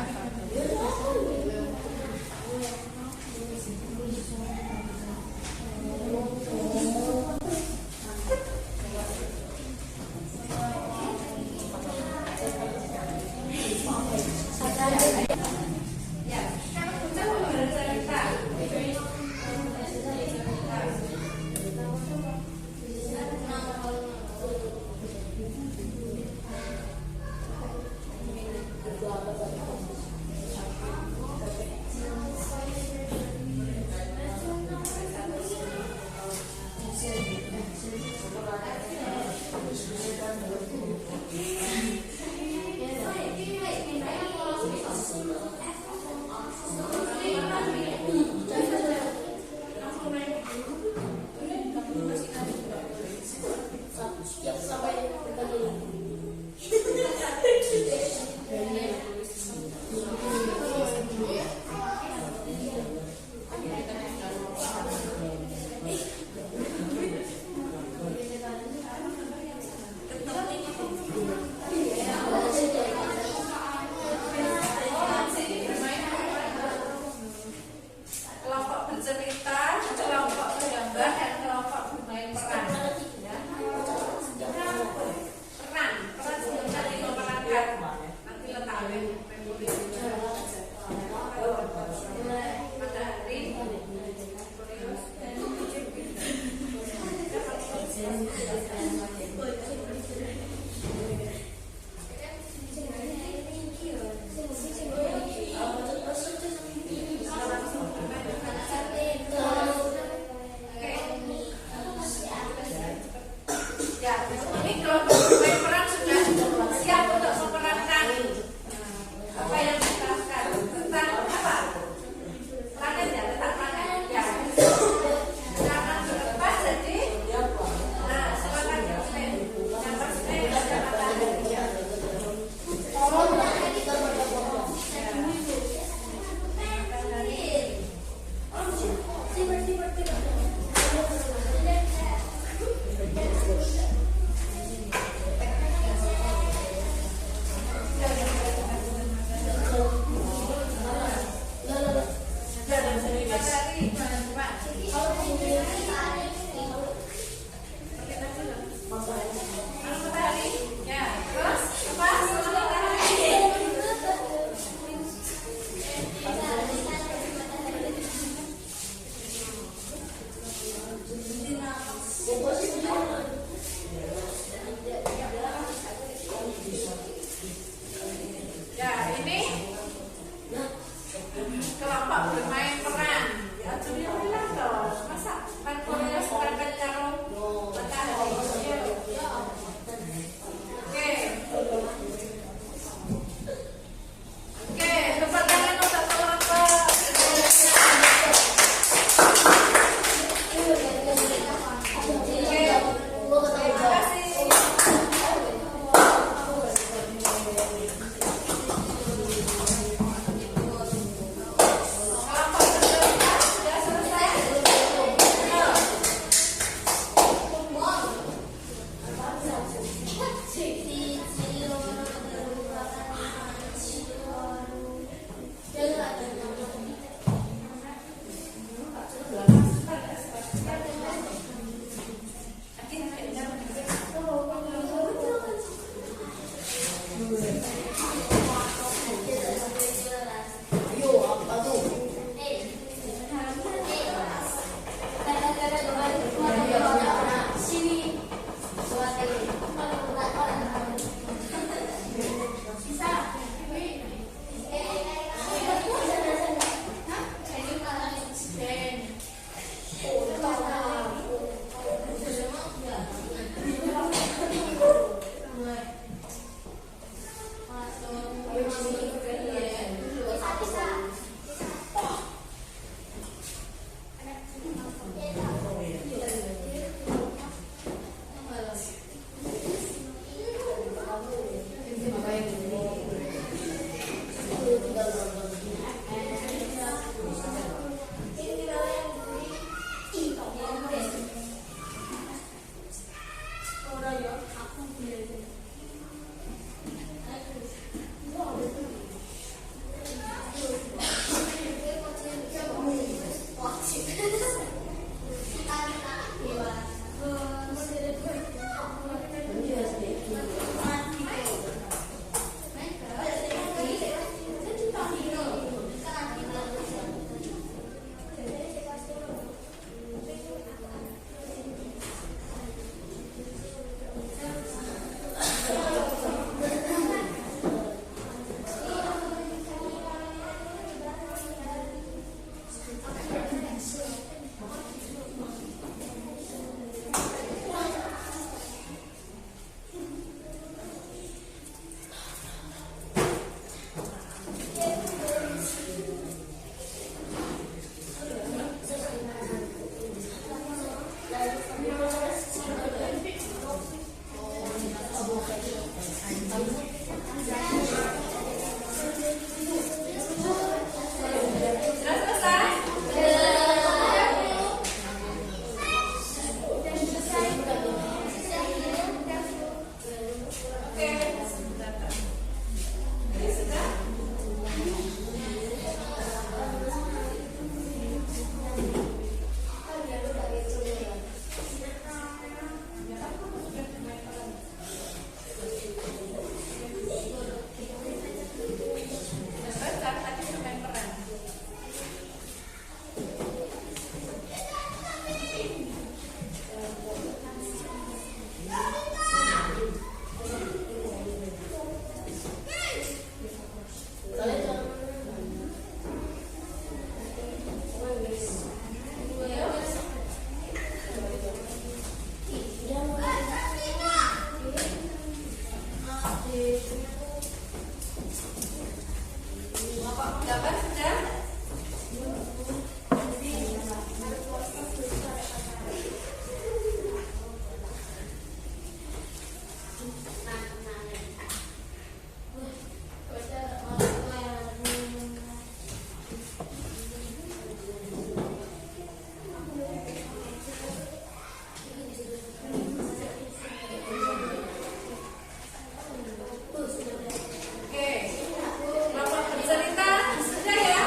Kelompok Bapak pendapat sudah? Oke, Bapak bercerita sudah ya?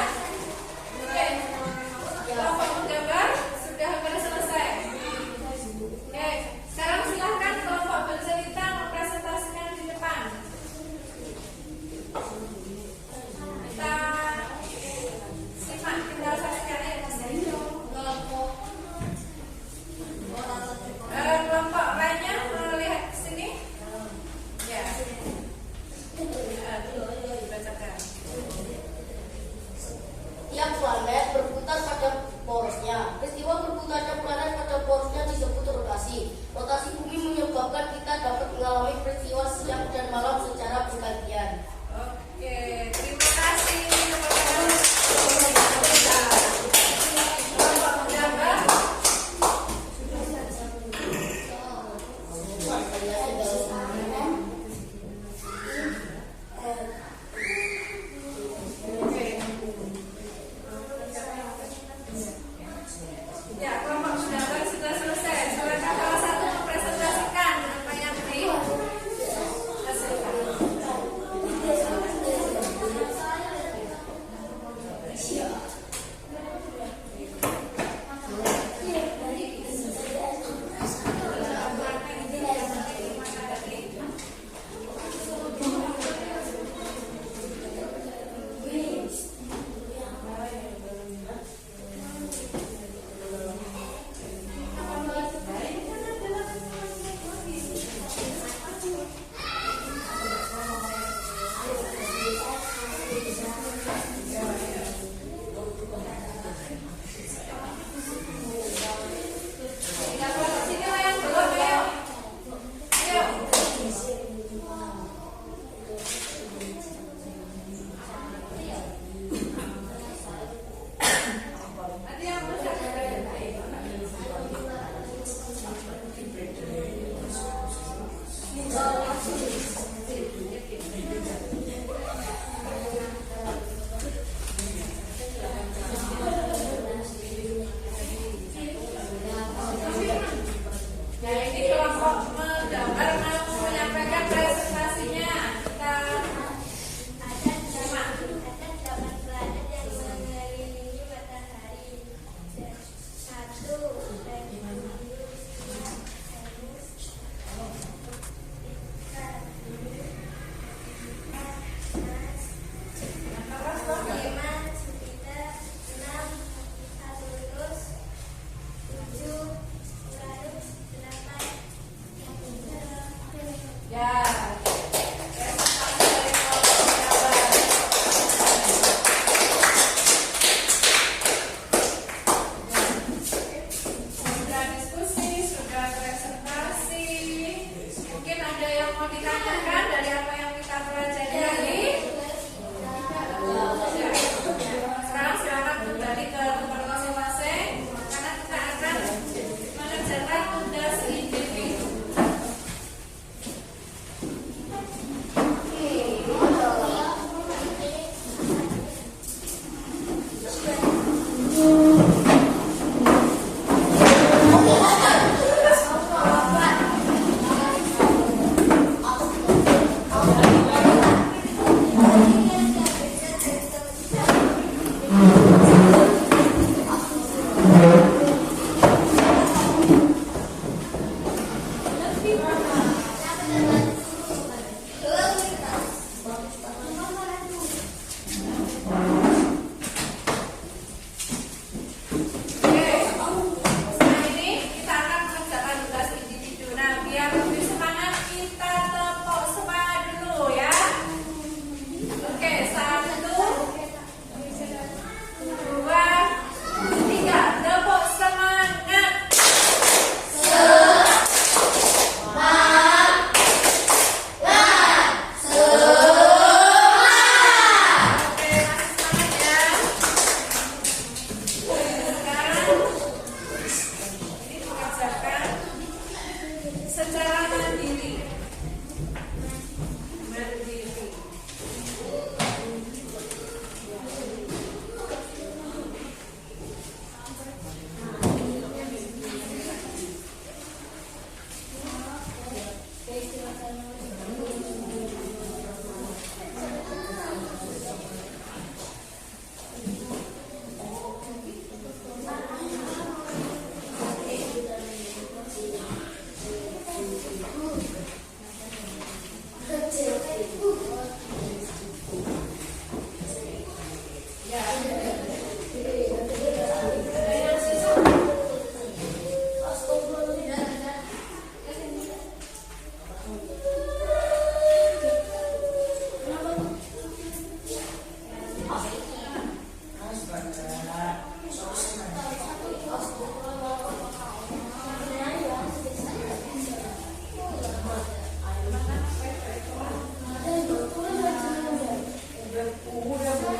Udah Bu.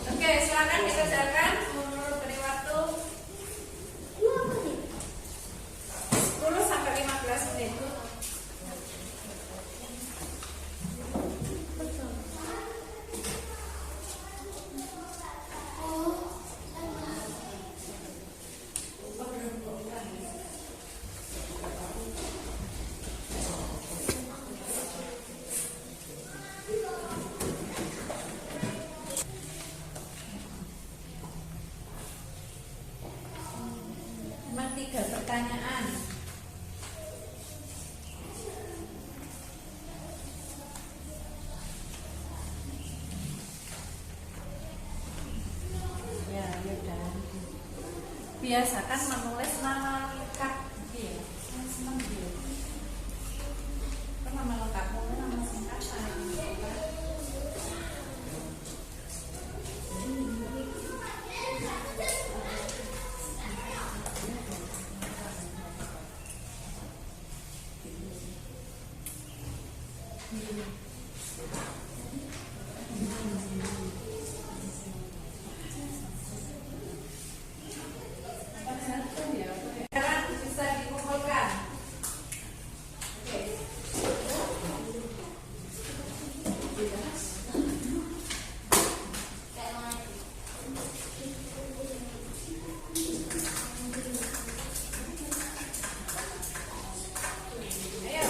Oke, silakan dikerjakan. Beri waktu 10 sampai 15 menit. Cuma 3 pertanyaan. Ya, udah. Biasakan menulis nama lengkap. Iya, senang dia. Kan nama lengkapmu nama singkatan. Sekarang bisa dikumpulkan. Oke. Ayo.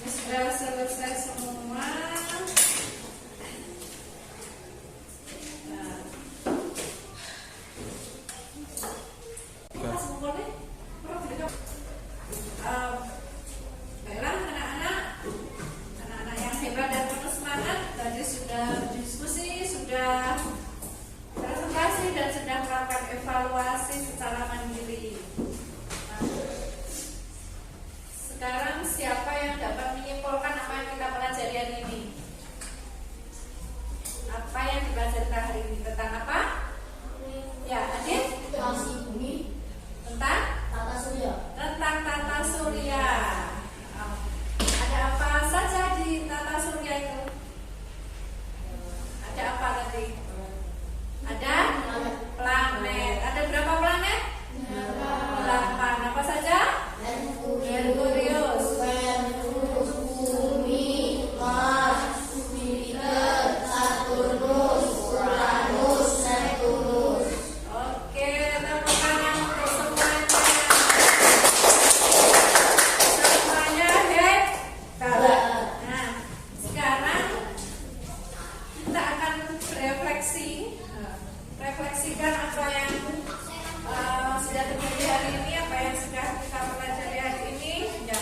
Sudah selesai semua. Baiklah anak-anak yang hebat dan penuh semangat, tadi sudah diskusi, sudah presentasi dan sudah melakukan evaluasi secara mandiri. Sekarang siapa yang dapat menyimpulkan apa yang kita pelajari hari ini? Apa yang dipelajari hari ini? Tentang apa? Ya, Adit? Masih bumi, Tentang? tata surya. Tentang tata surya. Ada apa saja di tata surya itu? Ada apa tadi? Ada planet. Ada berapa planet? 8. Apa saja? Merkurius, Venus, bumi, Mars, Jupiter, Saturnus, Uranus, Neptunus. Oke, tepuk tangan untuk semuanya. Semuanya hebat. Nah, sekarang kita akan berefleksi, refleksikan apa yang sudah terjadi hari ini, apa yang sudah kita pelajari hari ini. Ya,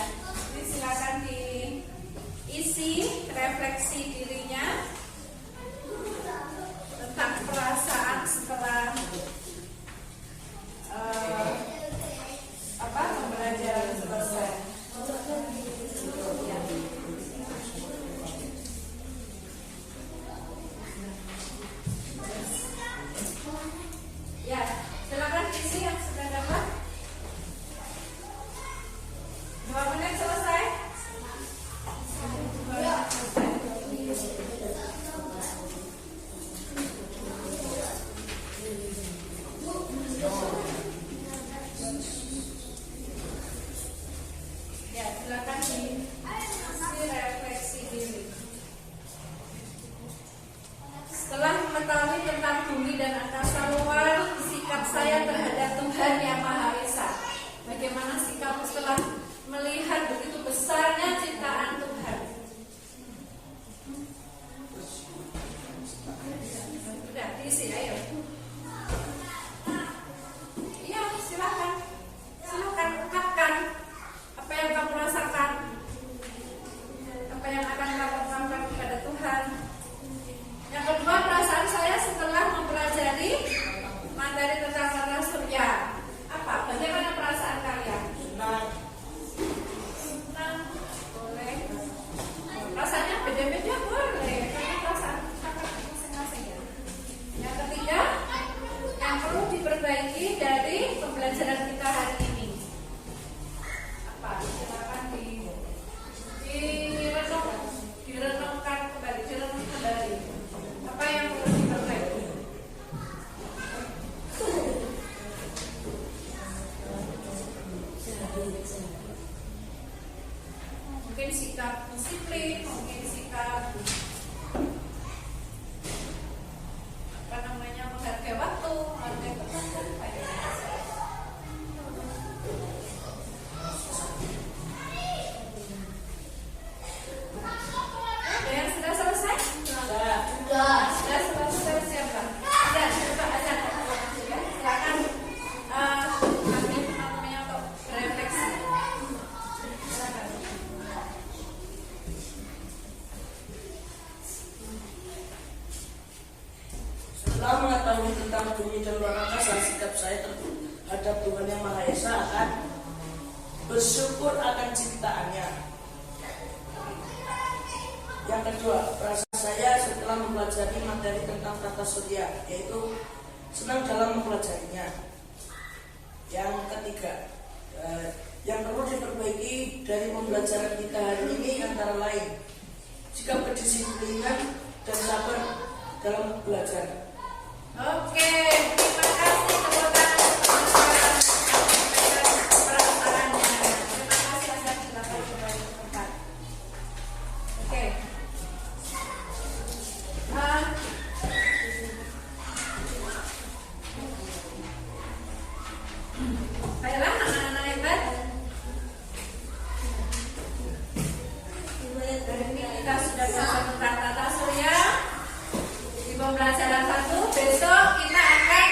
ini silakan diisi refleksi dirinya tentang perasaan setelah pembelajaran selesai. Ya, materi tentang tata surya. Apa? Bagaimana perasaan kalian? Senang. Senang, boleh. Rasanya beda-beda boleh. Karena perasaan kakak masing-masing ya. Yang ketiga, yang perlu diperbaiki dari pembelajaran kita hari ini. Apa? Silakan direnungkan kembali. Apa yang perlu diperbaiki? Mungkin sikap disiplin, mungkin sikap menghargai waktu, menghargai teman. Ada yang sudah selesai? Sudah selesai siapa? Sudah, coba aja. Ya, silakan kami teman-temannya untuk berefleksi. Silakan. Setelah mengetahui tentang bumi dan luar angkasa, sikap saya terhadap Tuhan Yang Maha Esa akan bersyukur akan ciptaannya. Yang kedua, rasa saya setelah mempelajari materi tentang tata surya, yaitu senang dalam mempelajarinya. Yang ketiga, yang perlu diperbaiki dari pembelajaran kita hari ini antara lain sikap kedisiplinan dan sabar dalam belajar. Oke, terima kasih tepuk tangan teman-teman perasaannya. Terima kasih atas silakan kembali ke tempat. Oke. Baiklah anak-anak hebat. Hari ini kita sudah belajar tentang tata surya di pembelajaran 1. Besok kita akan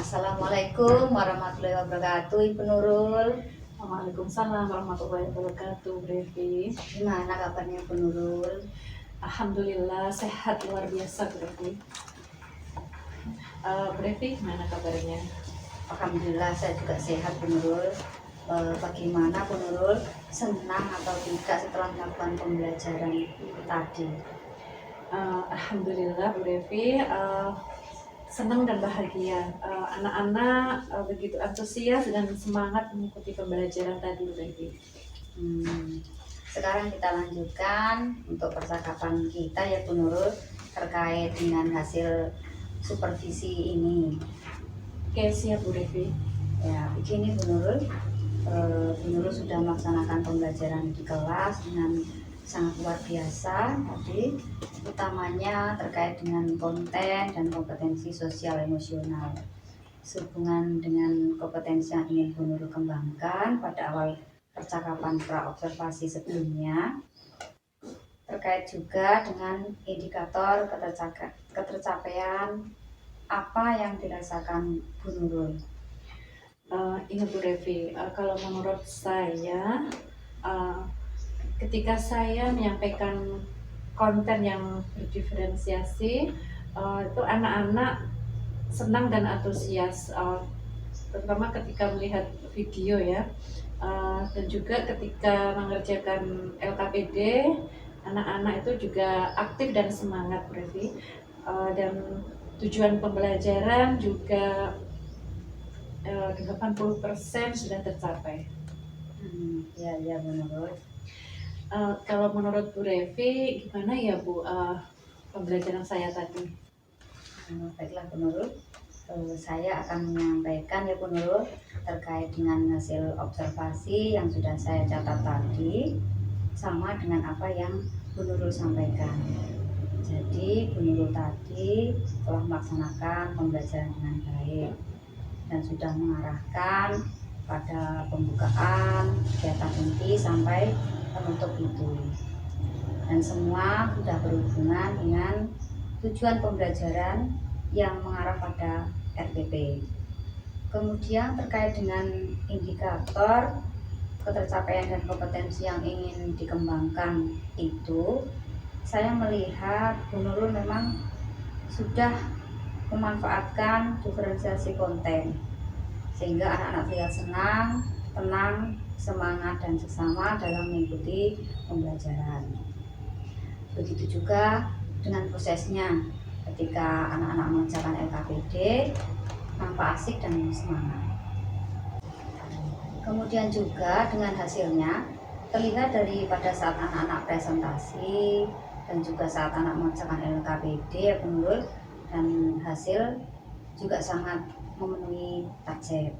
Assalamualaikum warahmatullahi wabarakatuh, Ibu Nurul. Waalaikumsalam warahmatullahi wabarakatuh, Brevi. Gimana kabarnya Ibu Nurul? Alhamdulillah sehat luar biasa, Brevi. Brevi, gimana kabarnya? Alhamdulillah saya juga sehat Bu Nurul. Bagaimana Bu Nurul, senang atau tidak setelah melakukan pembelajaran tadi? Alhamdulillah Bu Devi, senang dan bahagia. Anak-anak begitu antusias dan semangat mengikuti pembelajaran tadi Bu Devi. Sekarang kita lanjutkan untuk percakapan kita ya Bu Nurul terkait dengan hasil supervisi ini. Oke, siap Bu Devi. Ya, begini Bu Nurul. Bu Nurul sudah melaksanakan pembelajaran di kelas dengan sangat luar biasa tadi, utamanya terkait dengan konten dan kompetensi sosial emosional. Sehubungan dengan kompetensi yang ingin Bu Nurul kembangkan pada awal percakapan pra-observasi sebelumnya, terkait juga dengan indikator ketercapaian apa yang dirasakan Bu Nurul. Ingat Bu Devi, kalau menurut saya ketika saya menyampaikan konten yang berdiferensiasi, itu anak-anak senang dan antusias, terutama ketika melihat video ya, dan juga ketika mengerjakan LKPD, anak-anak itu juga aktif dan semangat Bu Devi, dan tujuan pembelajaran juga 80% sudah tercapai. Ya Bu Nurul. Kalau menurut Bu Revi, gimana ya Bu pembelajaran saya tadi? Baiklah Bu Nurul, saya akan menyampaikan ya Bu Nurul terkait dengan hasil observasi yang sudah saya catat tadi, sama dengan apa yang Bu Nurul sampaikan. Jadi Bu Nurul tadi telah melaksanakan pembelajaran dengan baik dan sudah mengarahkan pada pembukaan kegiatan inti sampai penutup itu, dan semua sudah berhubungan dengan tujuan pembelajaran yang mengarah pada RPP. Kemudian terkait dengan indikator ketercapaian dan kompetensi yang ingin dikembangkan itu, saya melihat Bu Nurul memang sudah memanfaatkan diferensiasi konten sehingga anak-anak terlihat senang, tenang, semangat dan seksama dalam mengikuti pembelajaran. Begitu juga dengan prosesnya, ketika anak-anak mengerjakan LKPD nampak asik dan semangat. Kemudian juga dengan hasilnya terlihat dari pada saat anak-anak presentasi dan juga saat anak mengerjakan LKPD ya Bu Nurul, dan hasil juga sangat memenuhi target.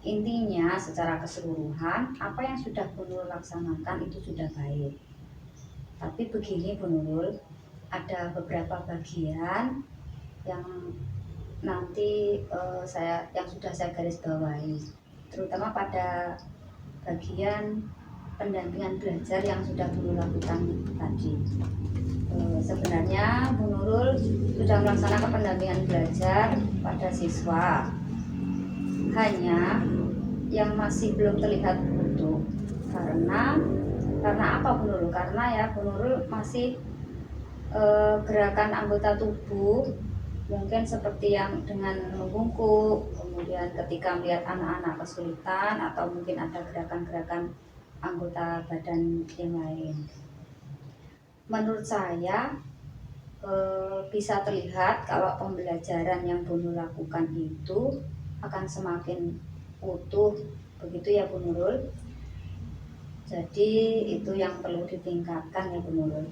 Intinya secara keseluruhan apa yang sudah Bu Nurul laksanakan itu sudah baik. Tapi begini Bu Nurul, ada beberapa bagian yang nanti yang sudah saya garis bawahi, terutama pada bagian pendampingan belajar yang sudah Bu Nurul lakukan tadi. Sebenarnya Bu Nurul sudah melaksanakan pendampingan belajar pada siswa, hanya yang masih belum terlihat utuh karena apa Bu Nurul? Karena ya Bu Nurul masih gerakan anggota tubuh mungkin seperti yang dengan membungkuk, kemudian ketika melihat anak-anak kesulitan, atau mungkin ada gerakan-gerakan anggota badan yang lain. Menurut saya bisa terlihat kalau pembelajaran yang Bu Nurul lakukan itu akan semakin utuh, begitu ya Bu Nurul. Jadi itu yang perlu ditingkatkan ya Bu Nurul.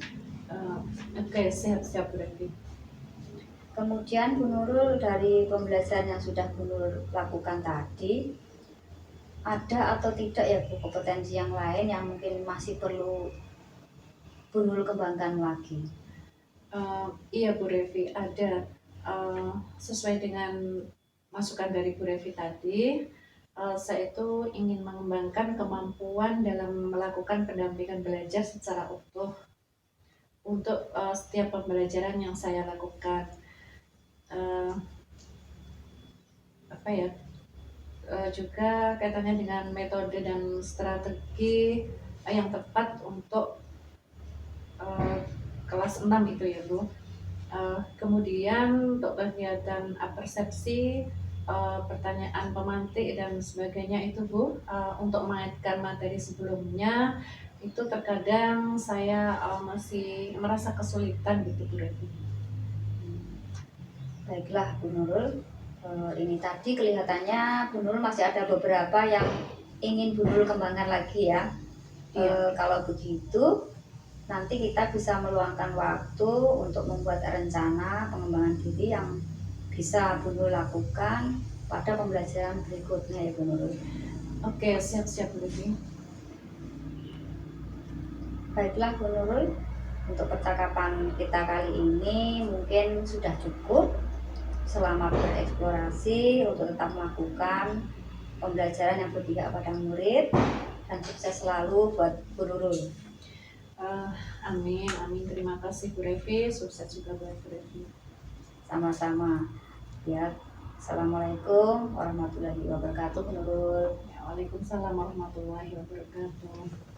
Oke, siap Bu Devi. Kemudian Bu Nurul, dari pembelajaran yang sudah Bu Nurul lakukan tadi, ada atau tidak ya Bu kompetensi yang lain yang mungkin masih perlu Bu Nurul kembangkan lagi? Iya Bu Revi, ada. Sesuai dengan masukan dari Bu Revi tadi, saya itu ingin mengembangkan kemampuan dalam melakukan pendampingan belajar secara utuh untuk setiap pembelajaran yang saya lakukan. apa ya, juga kaitannya dengan metode dan strategi yang tepat untuk kelas 6 itu ya Bu. Kemudian untuk kegiatan persepsi, pertanyaan pemantik dan sebagainya itu Bu, untuk mengaitkan materi sebelumnya itu terkadang saya masih merasa kesulitan gitu Bu Revi. Baiklah Bu Nurul, ini tadi kelihatannya Bu Nurul masih ada beberapa yang ingin Bu Nurul kembangkan lagi ya. Iya. Kalau begitu nanti kita bisa meluangkan waktu untuk membuat rencana pengembangan diri yang bisa Bu Nurul lakukan pada pembelajaran berikutnya ya Bu Nurul. Oke, siap-siap Bu Revi. Baiklah Bu Nurul, untuk percakapan kita kali ini mungkin sudah cukup. Selamat bereksplorasi untuk tetap melakukan pembelajaran yang berpihak pada murid, dan sukses selalu buat Bu Nurul. Amin, amin. Terima kasih Bu Revi, sukses juga buat Bu Revi. Sama-sama ya. Assalamualaikum warahmatullahi wabarakatuh Bu Nurul. Ya, Waalaikumsalam warahmatullahi wabarakatuh.